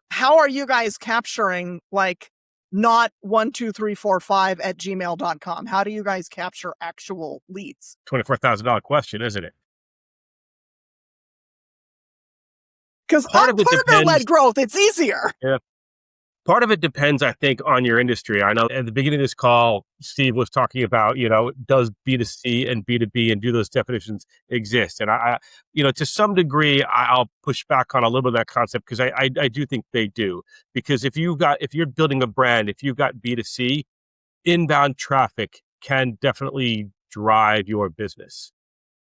how are you guys capturing like not 12345@gmail.com? How do you guys capture actual leads? $24,000 question, isn't it? Because on partner-led growth, it's easier. Yeah. Part of it depends, I think, on your industry. I know at the beginning of this call, Steve was talking about, does B2C and B2B and do those definitions exist? And I to some degree, I'll push back on a little bit of that concept because I do think they do. Because if you're building a brand, if you've got B2C, inbound traffic can definitely drive your business.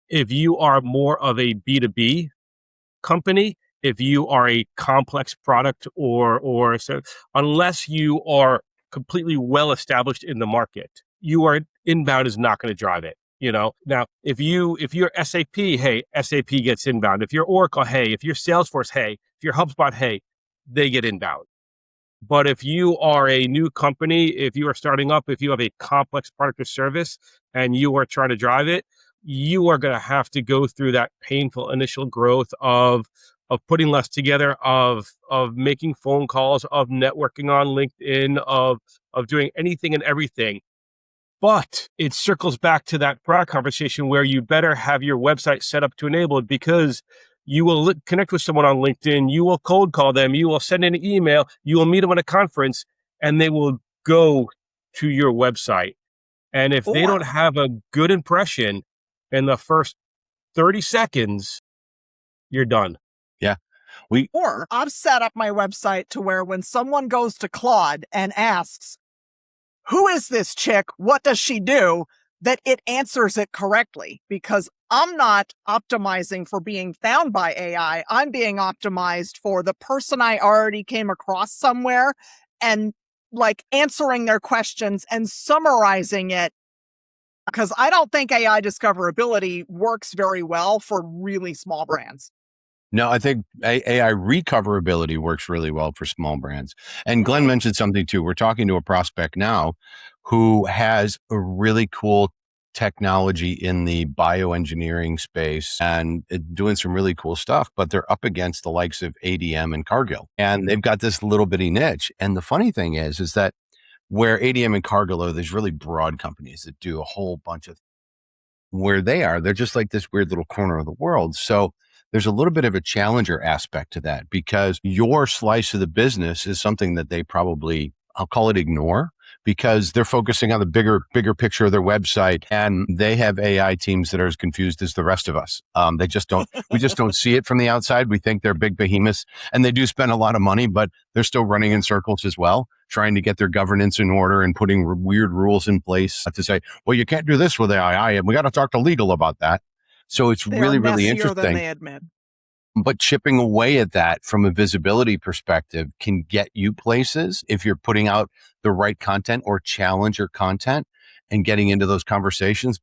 If you are more of a B2B company, if you are a complex product or so, unless you are completely well established in the market, inbound is not going to drive it. Now if you're SAP, hey, SAP gets inbound. If you're Oracle, hey, if you're Salesforce, hey, if you're HubSpot, hey, they get inbound. But if you are a new company, if you are starting up, if you have a complex product or service and you are trying to drive it, you are going to have to go through that painful initial growth of putting less together, of making phone calls, of networking on LinkedIn, of doing anything and everything. But it circles back to that prior conversation where you better have your website set up to enable it, because you will connect with someone on LinkedIn, you will cold call them, you will send an email, you will meet them at a conference, and they will go to your website. And if they don't have a good impression in the first 30 seconds, you're done. Yeah. Or I've set up my website to where when someone goes to Claude and asks, who is this chick? What does she do? That it answers it correctly, because I'm not optimizing for being found by AI. I'm being optimized for the person I already came across somewhere and like answering their questions and summarizing it. Because I don't think AI discoverability works very well for really small brands. No, I think AI recoverability works really well for small brands. And Glenn mentioned something too. We're talking to a prospect now who has a really cool technology in the bioengineering space and doing some really cool stuff, but they're up against the likes of ADM and Cargill. And they've got this little bitty niche. And the funny thing is that where ADM and Cargill are these really broad companies that do a whole bunch of, where they're just like this weird little corner of the world. So there's a little bit of a challenger aspect to that, because your slice of the business is something that they probably, I'll call it, ignore, because they're focusing on the bigger picture of their website, and they have AI teams that are as confused as the rest of us. We just don't see it from the outside. We think they're big behemoths, and they do spend a lot of money, but they're still running in circles as well, trying to get their governance in order and putting weird rules in place to say, well, you can't do this with AI, and we got to talk to legal about that. So it's really interesting. Than they admit. But chipping away at that from a visibility perspective can get you places if you're putting out the right content or challenger content and getting into those conversations.